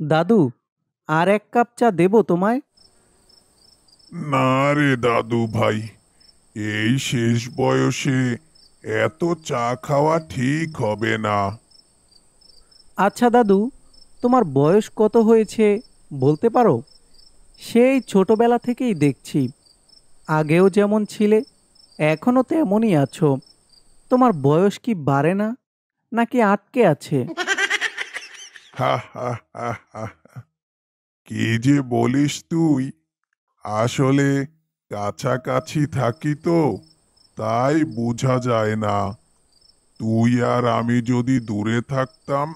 দাদু, আর এক কাপ চা দেব তোমায়? না রে দাদু ভাই, এই শেষ বয়সে এত চা খাওয়া ঠিক হবে না। আচ্ছা দাদু, তোমার বয়স কত হয়েছে বলতে পারো? সেই ছোটবেলা থেকেই দেখছি, আগেও যেমন ছিলে এখনো তেমনই আছো। তোমার বয়স কি বাড়ে না, নাকি আটকে আছে? হা হা হা হা। কি যে বলিস তুই! আসলে কাছাকাছি থাকি তো, তাই বোঝা যায় না। তুই আর আমি যদি দূরে থাকতাম,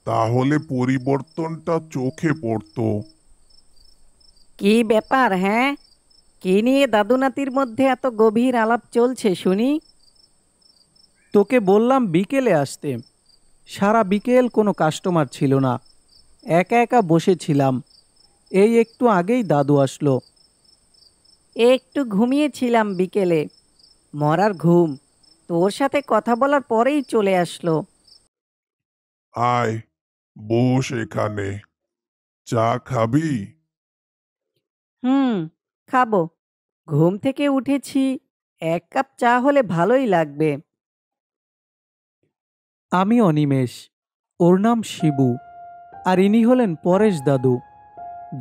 তাহলে পরিবর্তনটা চোখে পড়তো। কি ব্যাপার, হ্যাঁ? কি নিয়ে দাদু নাতির মধ্যে এত গভীর আলাপ চলছে শুনি? তোকে বললাম বিকেলে আসতে, সারা বিকেল কোনো কাস্টমার ছিল না, একা একা বসেছিলাম। এই একটু আগেই দাদু আসলো। একটু ঘুমিয়েছিলাম বিকেলে, মরার ঘুম। তোর সাথে কথা বলার পরেই চলে আসলো। আয়, বস এখানে। চা খাবি? হুম, খাবো। ঘুম থেকে উঠেছি, এক কাপ চা হলে ভালোই লাগবে। আমি অনিমেষ, ওর নাম শিবু, আর ইনি হলেন পরেশ দাদু।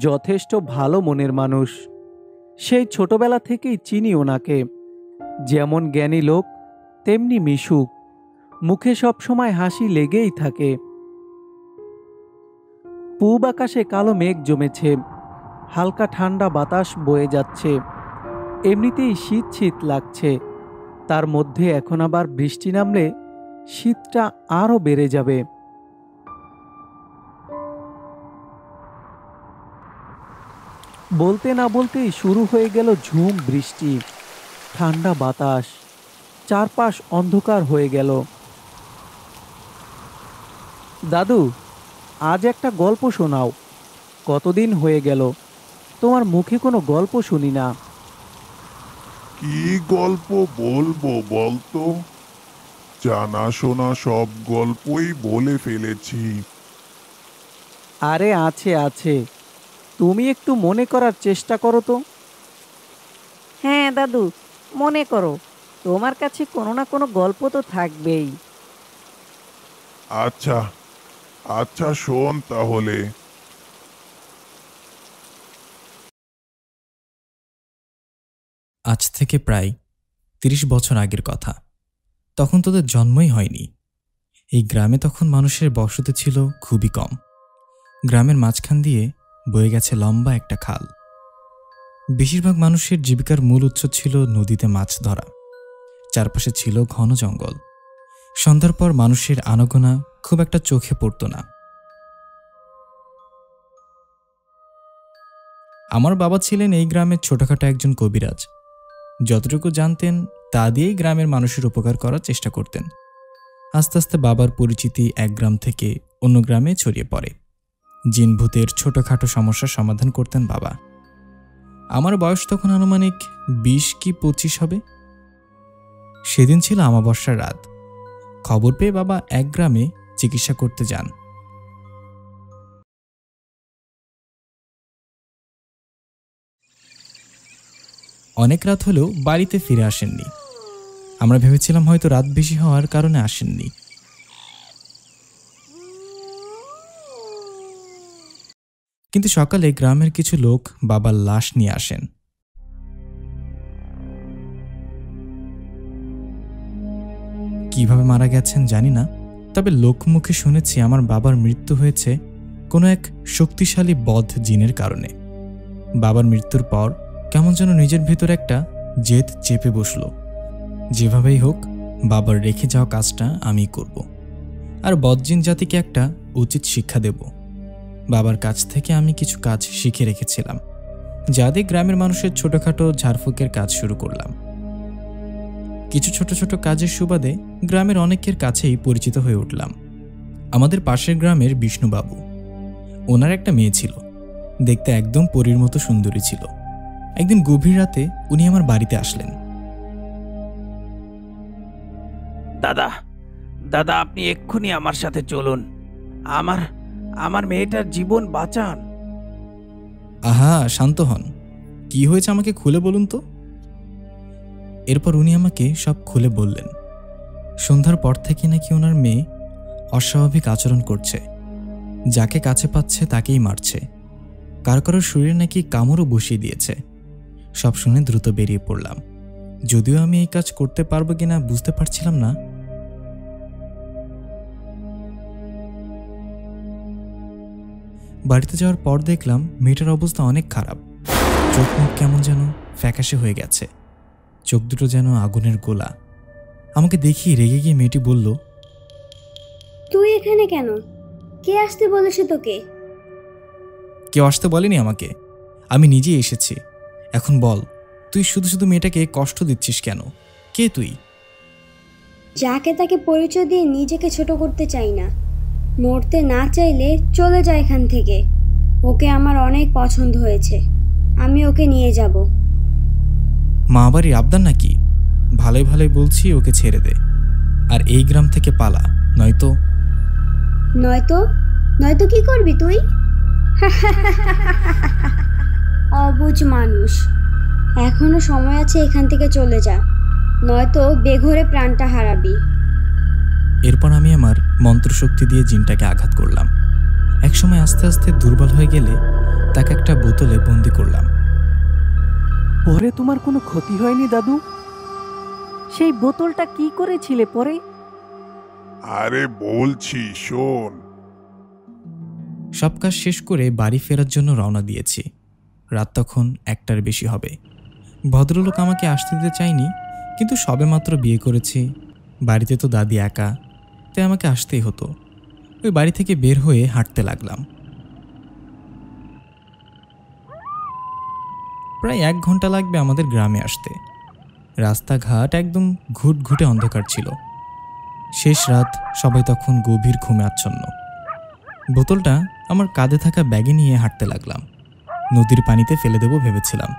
যথেষ্ট ভালো মনের মানুষ। সেই ছোটবেলা থেকেই চিনি ওনাকে। যেমন জ্ঞানী লোক, তেমনি মিশুক। মুখে সব সময় হাসি লেগেই থাকে। পূব আকাশে কালো মেঘ জমেছে, হালকা ঠান্ডা বাতাস বয়ে যাচ্ছে। এমনিতেই শীত শীত লাগছে, তার মধ্যে এখন আবার বৃষ্টি নামলে শীতটা আরও বেড়ে যাবে। বলতে না বলতেই শুরু হয়ে গেল ঝুম বৃষ্টি, ঠান্ডা বাতাস, চারপাশ অন্ধকার হয়ে গেল। দাদু, আজ একটা গল্প শোনাও। কতদিন হয়ে গেল তোমার মুখে কোনো গল্প শুনি না। কি গল্প বলবো বলতো? জানাশোনা সব গল্পই বলে ফেলেছি। আরে আছে আছে, তুমি একটু মনে করার চেষ্টা করো তো। হ্যাঁ দাদু, মনে করো। তোমার কাছে কোনো না কোনো গল্প তো থাকবেই। আচ্ছা, আচ্ছা, শোন তাহলে। আজ থেকে প্রায় ৩০ বছর আগের কথা। তখন তোদের জন্মই হয়নি। এই গ্রামে তখন মানুষের বসতি ছিল খুবই কম। গ্রামের মাঝখান দিয়ে বয়ে গেছে লম্বা একটা খাল। বেশিরভাগ মানুষের জীবিকার মূল উৎস ছিল নদীতে মাছ ধরা। চারপাশে ছিল ঘন জঙ্গল। সন্ধ্যার পর মানুষের আনাগোনা খুব একটা চোখে পড়ত না। আমার বাবা ছিলেন এই গ্রামের ছোটখাটো একজন কবিরাজ। যতটুকু জানতেন তা দিয়েই গ্রামের মানুষের উপকার করার চেষ্টা করতেন। আস্তে আস্তে বাবার পরিচিতি এক গ্রাম থেকে অন্য গ্রামে ছড়িয়ে পড়ে। জিনভূতের ছোটখাটো সমস্যার সমাধান করতেন বাবা। আমার বয়স তখন আনুমানিক ২০ কি ২৫ হবে। সেদিন ছিল আমাবস্যার রাত। খবর পেয়ে বাবা এক গ্রামে চিকিৎসা করতে যান। অনেক রাত হলেও বাড়িতে ফিরে আসেননি। আমরা ভেবেছিলাম হয়তো রাত বেশি হওয়ার কারণে আসেননি। কিন্তু সকালে গ্রামের কিছু লোক বাবার লাশ নিয়ে আসেন। কিভাবে মারা গেছেন জানি না, তবে লোকমুখে শুনেছি আমার বাবার মৃত্যু হয়েছে কোনো এক শক্তিশালী বদ্ধ জিনের কারণে। বাবার মৃত্যুর পর কেমন যেন নিজের ভেতর একটা জেদ চেপে বসল। যেভাবেই হোক বাবার রেখে যাওয়া কাজটা আমি করব, আর বদজিন জাতিকে একটা উচিত শিক্ষা দেব। বাবার কাছ থেকে আমি কিছু কাজ শিখে রেখেছিলাম, যাদের গ্রামের মানুষের ছোটখাটো ঝাড়ফুঁকের কাজ শুরু করলাম। কিছু ছোট ছোট কাজের সুবাদে গ্রামের অনেকের কাছেই পরিচিত হয়ে উঠলাম। আমাদের পাশের গ্রামের বিষ্ণুবাবু, ওনার একটা মেয়ে ছিল, দেখতে একদম পরীর মতো সুন্দরী ছিল। একদিন গভীর রাতে উনি আমার বাড়িতে আসলেন। দাদা, দাদা, আপনি এক্ষুনি আমার সাথে চলুন। আমার আমার মেয়েটার জীবন বাঁচান। আহা, শান্ত হন। কি হয়েছে আমাকে খুলে বলুন তো। এরপর উনি আমাকে সব খুলে বললেন। সন্ধ্যার পর থেকে নাকি ওনার মেয়ে অস্বাভাবিক আচরণ করছে, যাকে কাছে পাচ্ছে তাকেই মারছে, কারো কারোর শরীরে নাকি কামড়ও বসিয়ে দিয়েছে। সব শুনে দ্রুত বেরিয়ে পড়লাম, যদিও আমি এই কাজ করতে পারবো কিনা বুঝতে পারছিলাম না। বাড়িতে যাওয়ার পর দেখলাম মেয়েটার অবস্থা অনেক খারাপ। চোখ মুখ কেমন যেন ফ্যাকাশে হয়ে গেছে, চোখ দুটো যেন আগুনের গোলা। আমাকে দেখিয়ে রেগে গিয়ে মেয়েটি বলল, তুই এখানে কেন? কে আসতে বলেছে তোকে? কেউ আসতে বলেনি আমাকে, আমি নিজেই এসেছি। এখন বল, তুই শুধু শুধু মেয়েটাকে কষ্ট দিচ্ছিস কেন? কে তুই? যাকে তাকে পরিচয় দিয়ে নিজেকে ছোট করতে চাই না। মরতে না চাইলে চলে যায় এখান থেকে। ওকে আমার অনেক পছন্দ হয়েছে, আমি ওকে নিয়ে যাব। মা বাড়ির আবদার নাকি? ভালোই ভালোই বলছি ওকে ছেড়ে দে, আর এই গ্রাম থেকে পালা, নয়তো। নয়তো? নয়তো কি করবি তুই? অবুঝ মানুষ, এখনো সময় আছে, এখান থেকে চলে যা, নয়তো বেঘরে প্রাণটা হারাবি। এরপর আমি আমার মন্ত্রশক্তি দিয়ে জিনটাকে আঘাত করলাম। একসময় আস্তে আস্তে দুর্বল হয়ে গেলে তাকে একটা বোতলে বন্দি করলাম। পরে তোমার কোনো ক্ষতি হয়নি দাদু? সেই বোতলটা কি করেছিলে পরে? আরে বলছি শোন। সব কাজ শেষ করে বাড়ি ফেরার জন্য রওনা দিয়েছি। রাত তখন 1টার বেশি হবে। ভদ্রলোক আমাকে আসতে দিতে চায়নি, কিন্তু সবেমাত্র বিয়ে করেছি, বাড়িতে তো দাদি একা, তাই আমাকে আসতেই হতো। ওই বাড়ি থেকে বের হয়ে হাঁটতে লাগলাম। প্রায় 1 ঘন্টা লাগবে আমাদের গ্রামে আসতে। রাস্তাঘাট একদম ঘুটঘুটে অন্ধকার ছিল। শেষ রাত, সবাই তখন গভীর ঘুমে আচ্ছন্ন। বোতলটা আমার কাঁধে থাকা ব্যাগে নিয়ে হাঁটতে লাগলাম। নদীর পানিতে ফেলে দেব ভেবেছিলাম।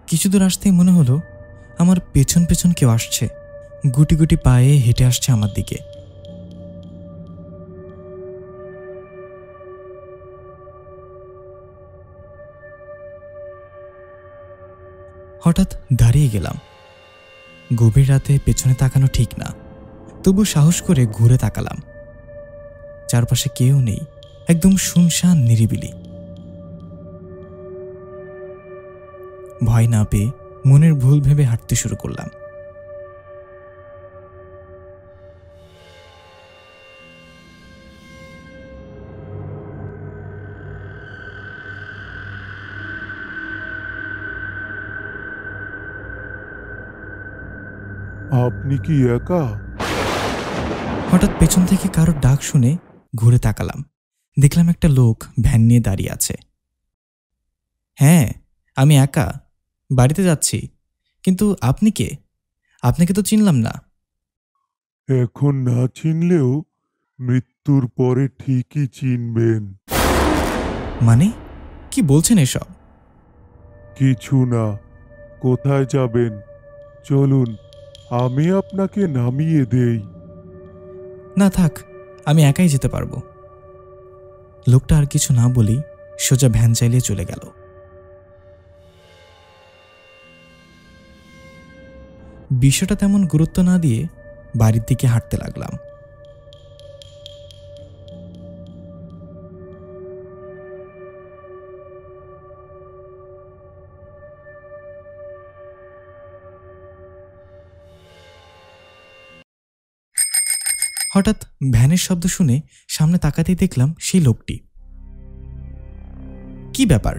কিছু দূর আসতেই মনে হলো আমার পেছন পেছন কেউ আসছে, গুটি গুটি পায়ে হেঁটে আসছে আমার দিকে। হঠাৎ দাঁড়িয়ে গেলাম। গভীর রাতে পেছনে তাকানো ঠিক না, তবু সাহস করে ঘুরে তাকালাম। চারপাশে কেউ নেই, একদম শুনশান নিরিবিলি। ভয় না পেয়ে মনের ভুল ভেবে হাঁটতে শুরু করলাম। আপনি কি একা? হঠাৎ পেছন থেকে কারোর ডাক শুনে ঘুরে তাকালাম। দেখলাম একটা লোক ভ্যান নিয়ে দাঁড়িয়ে আছে। হ্যাঁ, আমি একা, বাড়িতে যাচ্ছি। কিন্তু আপনি কে? আপনাকে তো চিনলাম না। এখন না চিনলেও মৃত্যুর পরে ঠিকই চিনবেন। মানে কি বলছেন এসব? কিছু না। কোথায় যাবেন চলুন, আমি আপনাকে নামিয়ে দেই। না থাক, আমি একাই যেতে পারবো। লোকটা আর কিছু না বলেই সোজা ভ্যান চালিয়ে চলে গেল। বিষয়টা তেমন গুরুত্ব না দিয়ে বাড়ির দিকে হাঁটতে লাগলাম। হঠাৎ ভ্যানের শব্দ শুনে সামনে তাকাতেই দেখলাম সেই লোকটি। কি ব্যাপার,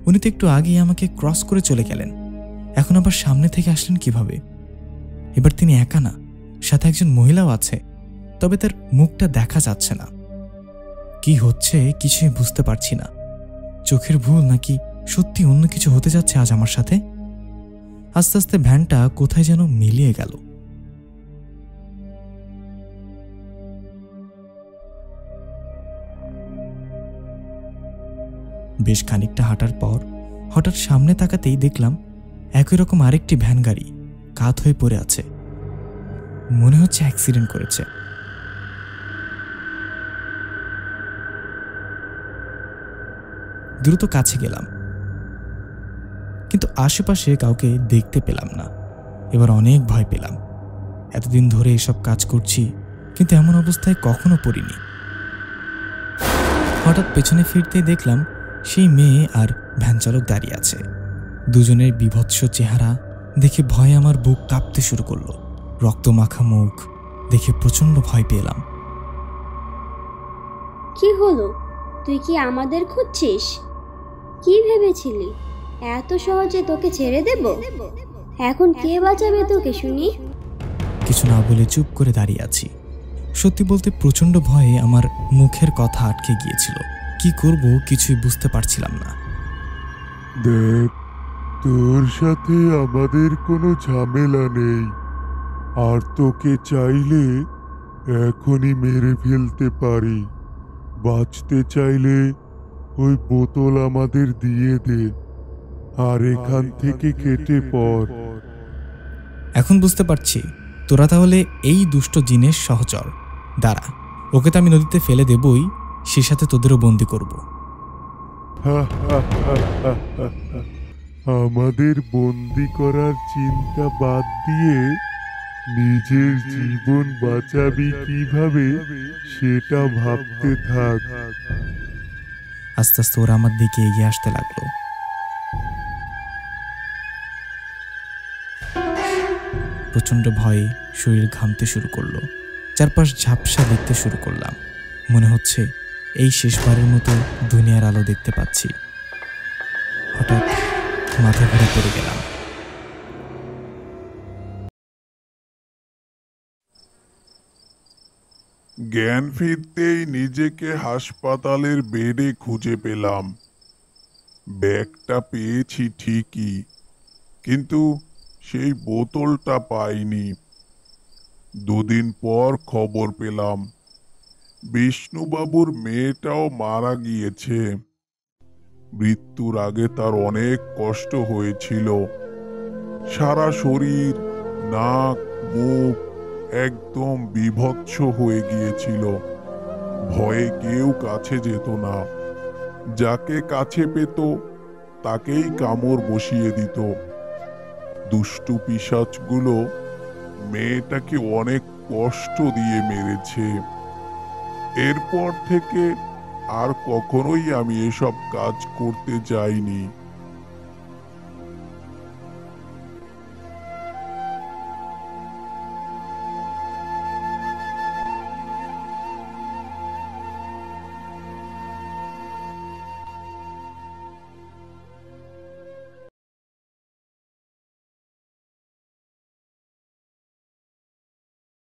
উনি তো একটু আগেই আমাকে ক্রস করে চলে গেলেন, এখন আবার সামনে থেকে আসলেন কিভাবে? এবার তিনি একা না, সাথে একজন মহিলাও আছে, তবে তার মুখটা দেখা যাচ্ছে না। কি হচ্ছে কিছুই বুঝতে পারছি না। চোখের ভুল নাকি সত্যি অন্য কিছু হতে যাচ্ছে আজ আমার সাথে? আস্তে আস্তে ভ্যানটা কোথায় যেন মিলিয়ে গেল। বেশ খানিকটা হাঁটার পর হঠাৎ সামনে তাকাতেই দেখলাম একই রকম আরেকটি ভ্যান গাড়ি কাত হয়ে পড়ে আছে। মনে হচ্ছে অ্যাক্সিডেন্ট করেছে। দ্রুত কাছে গেলাম, কিন্তু আশেপাশে কাউকে দেখতে পেলাম না। এবার অনেক ভয় পেলাম। এতদিন ধরে এসব কাজ করছি, কিন্তু এমন অবস্থায় কখনো পড়িনি। হঠাৎ পেছনে ফিরতেই দেখলাম সেই মেয়ে আর ভ্যান চালক দাঁড়িয়ে আছে। দুজনের বীভৎস চেহারা দেখে ভয়ে আমার বুক কাঁপতে শুরু করলো। রক্ত মাখা মুখ দেখে প্রচন্ড ভয় পেলাম। কি হলো? তুই কি আমাদের খুঁজছিস? কি ভেবেছিলি এত সহজে তোকে ছেড়ে দেব? এখন কে বাঁচাবে তোকে শুনি? কিছু না বলে চুপ করে দাঁড়িয়ে আছি। সত্যি বলতে প্রচন্ড ভয়ে আমার মুখের কথা আটকে গিয়েছিল। কি করব কিছুই বুঝতে পারছিলাম না। দেখ, তোর সাথে আমাদের কোনো ঝামেলা নেই, আর তোকে চাইলে এখনই মেরে ফেলতে পারি। বাঁচতে চাইলে ওই বোতল আমাদের দিয়ে দে, আর এখান থেকে কেটে পড়। এখন বুঝতে পারছি তোরা তাহলে এই দুষ্ট জিনের সহচর। দাঁড়া, ওকে তো আমি নদীতে ফেলে দেবই, সে সাথে তোদেরও বন্দি করব। আমাদের বন্দি করার চিন্তা বাদ দিয়ে নিজের জীবন বাঁচাবি কিভাবে সেটা ভাবতে থাক। আস্তে আস্তে ওরা আমার দিকে এগিয়ে আসতে লাগলো। প্রচন্ড ভয়ে শরীর ঘামতে শুরু করলো। চারপাশ ঝাপসা দেখতে শুরু করলাম। মনে হচ্ছে এই শেষবারের মতো দুনিয়ার আলো দেখতে পাচ্ছি। হঠাৎ মাথা ঘুরে পড়ে গেলাম। জ্ঞান ফিরতেই নিজেকে হাসপাতালের বেডে খুঁজে পেলাম। ব্যাগটা পেয়েছি ঠিকই, কিন্তু সেই বোতলটা পাইনি। দুদিন পর খবর পেলাম বিষ্ণুবাবুর মেয়েটাও মারা গিয়েছে। মৃত্যুর আগে তার অনেক কষ্ট হয়েছিল। সারা শরীর, নাক, মুখ একদম বিভৎস হয়ে গিয়েছিল। ভয়ে কেউ কাছে যেত না। যাকে কাছে পেত তাকেই কামড় বসিয়ে দিত। দুষ্টু পিশাচগুলো মেয়েটাকে অনেক কষ্ট দিয়ে মেরেছে। এরপর থেকে আর কখনোই আমি এসব কাজ করতে যাইনি।